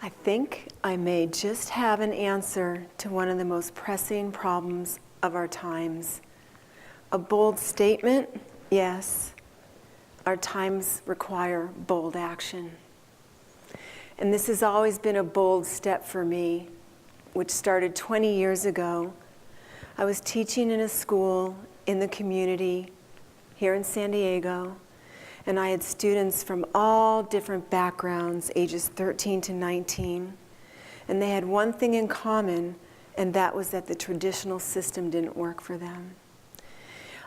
I think I may just have an answer to one of the most pressing problems of our times. A bold statement, yes. Our times require bold action. And this has always been a bold step for me, which started 20 years ago. I was teaching in a school in the community here in San Diego, and I had students from all different backgrounds, ages 13 to 19, and they had one thing in common, and that was that the traditional system didn't work for them.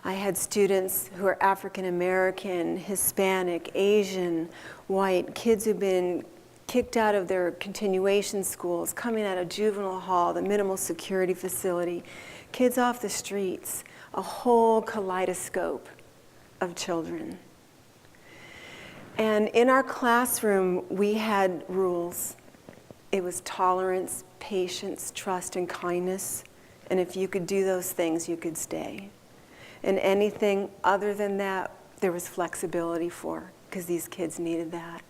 I had students who are African American, Hispanic, Asian, white, kids who've been kicked out of their continuation schools, coming out of juvenile hall, the minimal security facility, kids off the streets, a whole kaleidoscope of children. And in our classroom, we had rules. It was tolerance, patience, trust, and kindness. And if you could do those things, you could stay. And anything other than that, there was flexibility for, because these kids needed that.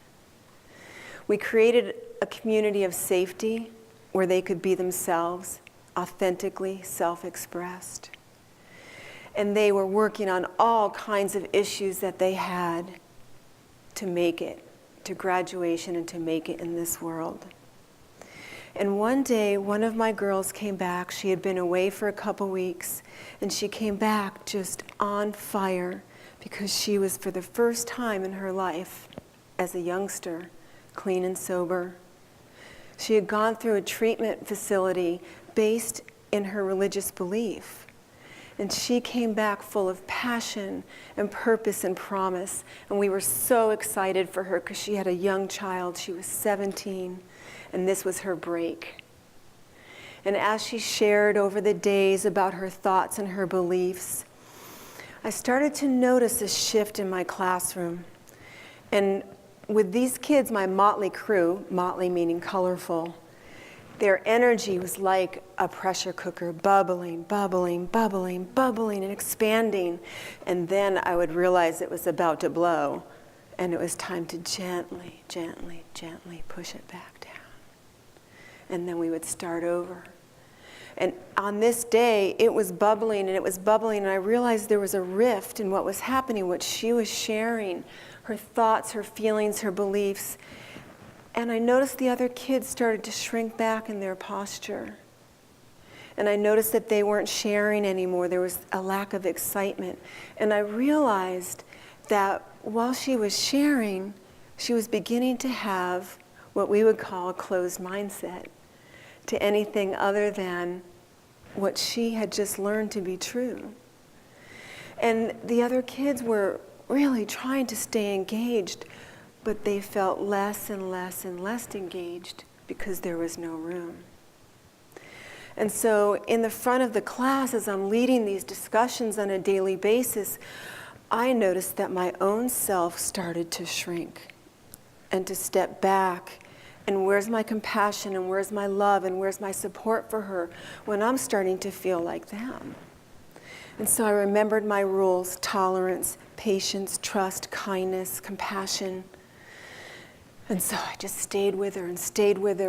We created a community of safety where they could be themselves, authentically self-expressed. And they were working on all kinds of issues that they had to make it to graduation and to make it in this world. And one day, one of my girls came back. She had been away for a couple weeks, and she came back just on fire because she was, for the first time in her life, as a youngster, clean and sober. She had gone through a treatment facility based in her religious belief. And she came back full of passion and purpose and promise. And we were so excited for her because she had a young child. She was 17, and this was her break. And as she shared over the days about her thoughts and her beliefs, I started to notice a shift in my classroom. And with these kids, my motley crew, motley meaning colorful, their energy was like a pressure cooker, bubbling, bubbling, bubbling, bubbling, and expanding. And then I would realize it was about to blow, and it was time to gently, gently, gently push it back down. And then we would start over. And on this day, it was bubbling, and it was bubbling, and I realized there was a rift in what was happening, what she was sharing, her thoughts, her feelings, her beliefs. And I noticed the other kids started to shrink back in their posture. And I noticed that they weren't sharing anymore. There was a lack of excitement. And I realized that while she was sharing, she was beginning to have what we would call a closed mindset to anything other than what she had just learned to be true. And the other kids were really trying to stay engaged, but they felt less and less and less engaged because there was no room. And so in the front of the class, as I'm leading these discussions on a daily basis, I noticed that my own self started to shrink and to step back. And where's my compassion, and where's my love, and where's my support for her when I'm starting to feel like them? And so I remembered my rules: tolerance, patience, trust, kindness, compassion. And so I just stayed with her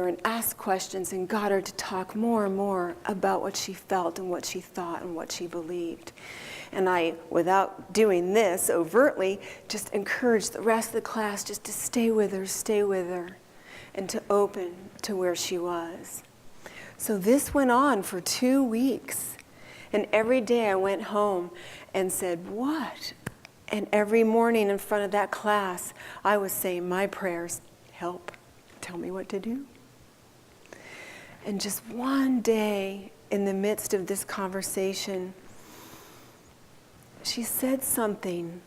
and asked questions and got her to talk more and more about what she felt and what she thought and what she believed. And I, without doing this overtly, just encouraged the rest of the class just to stay with her, and to open to where she was. So this went on for 2 weeks. And every day I went home and said, "What?" And every morning in front of that class, I was saying my prayers: "Help, tell me what to do." And just one day, in the midst of this conversation, she said something,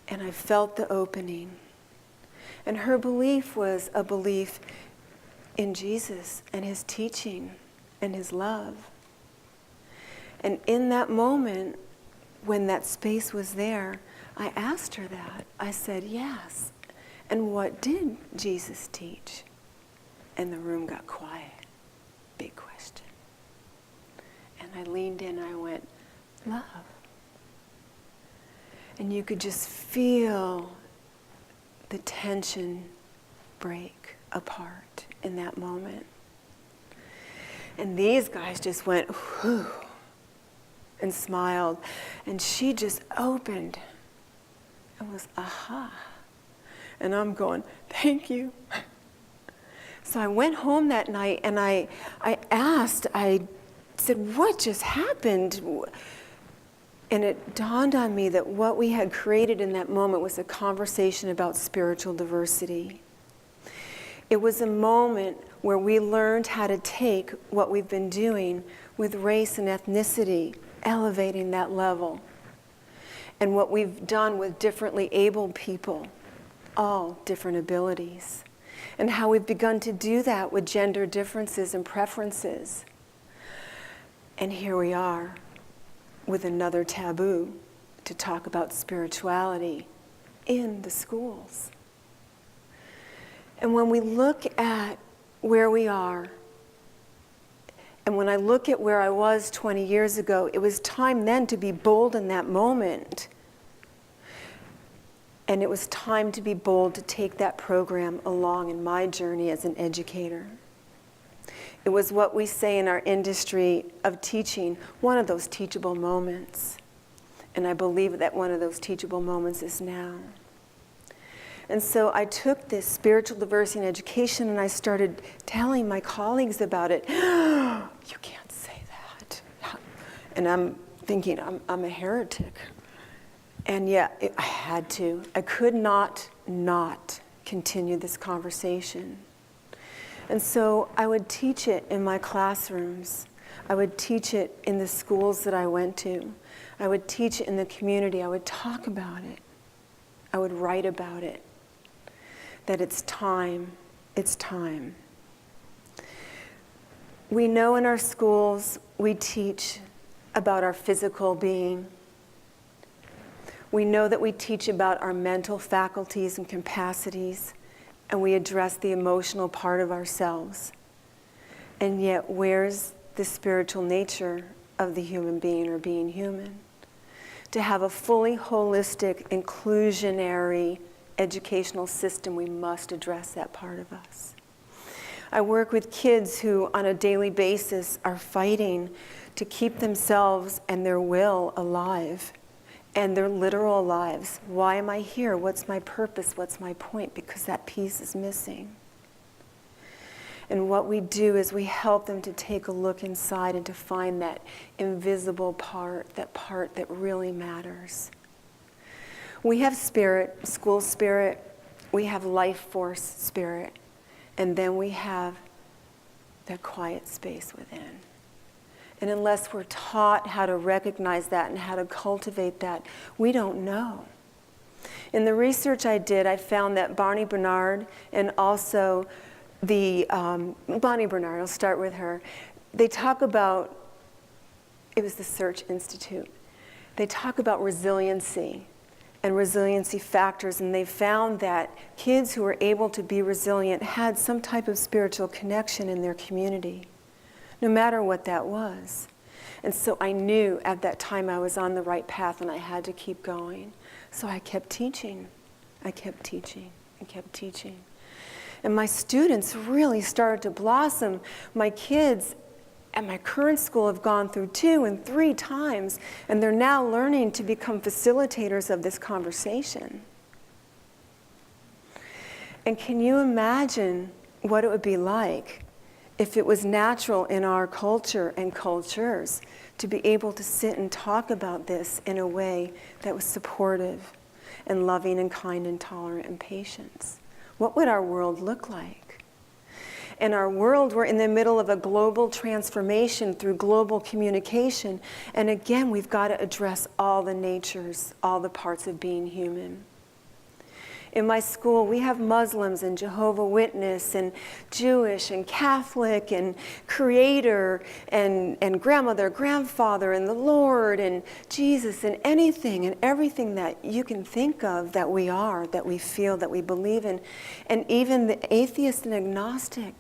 and I felt the opening. And her belief was a belief in Jesus and his teaching and his love. And in that moment, when that space was there, I asked her that. I said, "Yes. And what did Jesus teach?" And the room got quiet. Big question. And I leaned in, I went, "Love." And you could just feel the tension break apart. in that moment. And these guys just went, whew, and smiled. And she just opened and was, aha. And I'm going, thank you. So I went home that night and I said, what just happened? And it dawned on me that what we had created in that moment was a conversation about spiritual diversity. It was a moment where we learned how to take what we've been doing with race and ethnicity, elevating that level, and what we've done with differently abled people, all different abilities, and how we've begun to do that with gender differences and preferences. And here we are with another taboo to talk about spirituality in the schools. And when we look at where we are, and when I look at where I was 20 years ago, it was time then to be bold in that moment. And it was time to be bold to take that program along in my journey as an educator. It was what we say in our industry of teaching, one of those teachable moments. And I believe that one of those teachable moments is now. And so I took this spiritual diversity in education and I started telling my colleagues about it. You can't say that. And I'm thinking, I'm a heretic. And yet, I had to. I could not continue this conversation. And so I would teach it in my classrooms. I would teach it in the schools that I went to. I would teach it in the community. I would talk about it. I would write about it. That it's time. It's time. We know in our schools we teach about our physical being. We know that we teach about our mental faculties and capacities, and we address the emotional part of ourselves. And yet, where's the spiritual nature of the human being or being human? To have a fully holistic, inclusionary educational system, we must address that part of us. I work with kids who, on a daily basis, are fighting to keep themselves and their will alive. And their literal lives. Why am I here? What's my purpose? What's my point? Because that piece is missing. And what we do is we help them to take a look inside and to find that invisible part that really matters. We have spirit, school spirit, we have life force spirit, and then we have that quiet space within. And unless we're taught how to recognize that and how to cultivate that, we don't know. In the research I did, I found that Bonnie Bernard and also the, Bonnie Bernard, I'll start with her, they talk about, it was the Search Institute, they talk about resiliency and resiliency factors, and they found that kids who were able to be resilient had some type of spiritual connection in their community, no matter what that was. And so I knew at that time I was on the right path and I had to keep going. So I kept teaching. I kept teaching and kept teaching. And my students really started to blossom. My kids at my current school have gone through 2 and 3 times, and they're now learning to become facilitators of this conversation. And can you imagine what it would be like if it was natural in our culture and cultures to be able to sit and talk about this in a way that was supportive and loving and kind and tolerant and patient? What would our world look like? In our world, we're in the middle of a global transformation through global communication. And again, we've got to address all the natures, all the parts of being human. In my school, we have Muslims and Jehovah's Witness and Jewish and Catholic and Creator and grandmother, grandfather and the Lord and Jesus and anything and everything that you can think of that we are, that we feel, that we believe in. And even the atheist and agnostic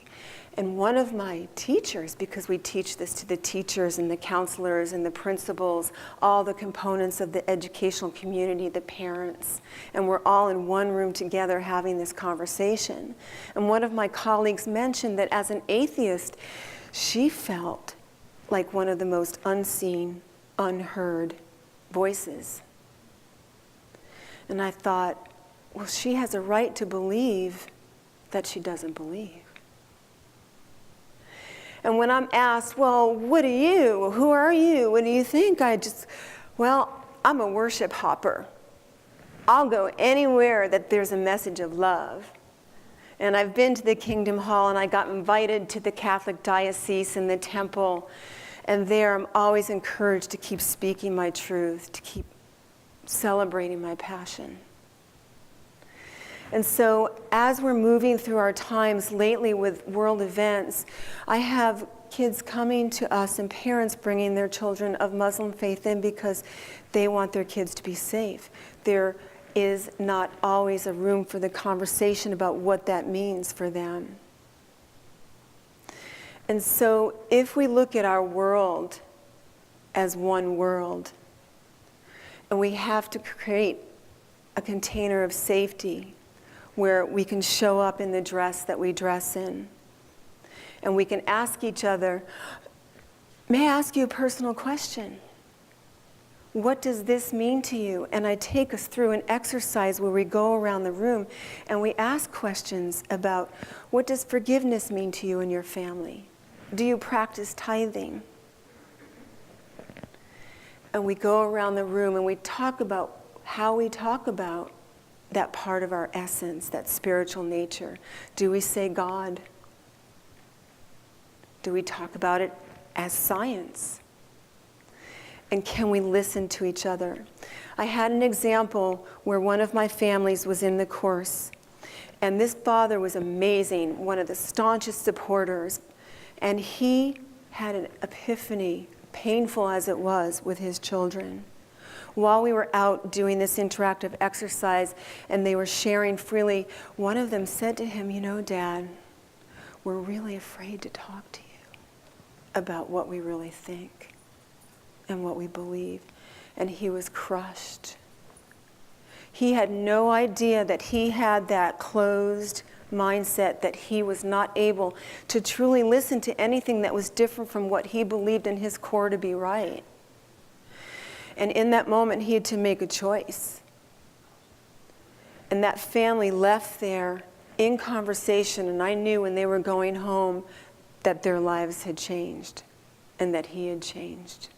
And one of my teachers, because we teach this to the teachers and the counselors and the principals, all the components of the educational community, the parents, and we're all in one room together having this conversation. And one of my colleagues mentioned that as an atheist, she felt like one of the most unseen, unheard voices. And I thought, well, she has a right to believe that she doesn't believe. And when I'm asked, well, what are you? Who are you? What do you think? Well, I'm a worship hopper. I'll go anywhere that there's a message of love. And I've been to the Kingdom Hall, and I got invited to the Catholic diocese and the temple. And there I'm always encouraged to keep speaking my truth, to keep celebrating my passion. And so as we're moving through our times lately with world events, I have kids coming to us and parents bringing their children of Muslim faith in because they want their kids to be safe. There is not always a room for the conversation about what that means for them. And so if we look at our world as one world, and we have to create a container of safety where we can show up in the dress that we dress in. And we can ask each other, may I ask you a personal question? What does this mean to you? And I take us through an exercise where we go around the room and we ask questions about, what does forgiveness mean to you and your family? Do you practice tithing? And we go around the room and we talk about how we talk about that part of our essence, that spiritual nature. Do we say God? Do we talk about it as science? And can we listen to each other? I had an example where one of my families was in the course, and this father was amazing, one of the staunchest supporters, and he had an epiphany, painful as it was, with his children. While we were out doing this interactive exercise and they were sharing freely, one of them said to him, you know, Dad, we're really afraid to talk to you about what we really think and what we believe. And he was crushed. He had no idea that he had that closed mindset, that he was not able to truly listen to anything that was different from what he believed in his core to be right. And in that moment, he had to make a choice. And that family left there in conversation, and I knew when they were going home that their lives had changed and that he had changed.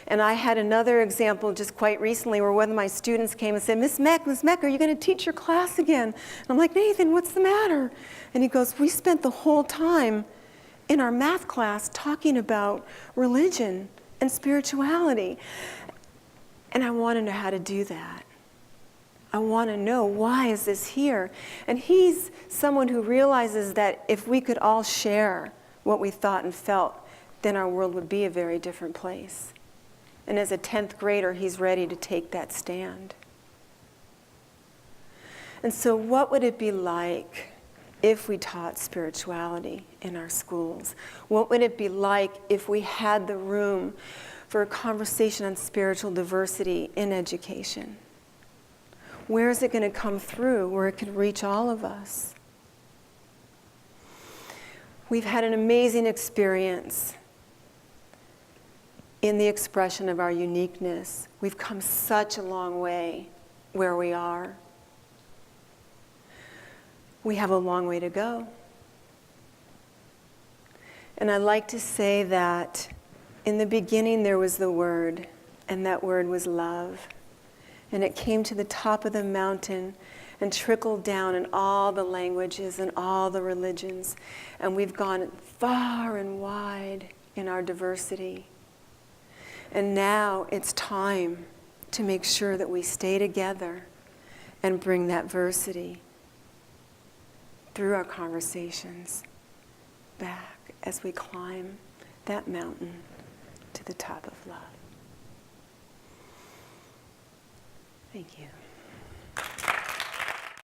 And I had another example just quite recently where one of my students came and said, Miss Mech, are you going to teach your class again? And I'm like, Nathan, what's the matter? And he goes, we spent the whole time in our math class talking about religion and spirituality. And I want to know how to do that. I want to know, why is this here? And he's someone who realizes that if we could all share what we thought and felt, then our world would be a very different place. And as a 10th grader, he's ready to take that stand. And so what would it be like if we taught spirituality in our schools? What would it be like if we had the room for a conversation on spiritual diversity in education? Where is it going to come through where it can reach all of us? We've had an amazing experience in the expression of our uniqueness. We've come such a long way where we are. We have a long way to go. And I like to say that in the beginning there was the Word, and that Word was love. And it came to the top of the mountain and trickled down in all the languages and all the religions. And we've gone far and wide in our diversity. And now it's time to make sure that we stay together and bring that diversity through our conversations back as we climb that mountain to the top of love. Thank you.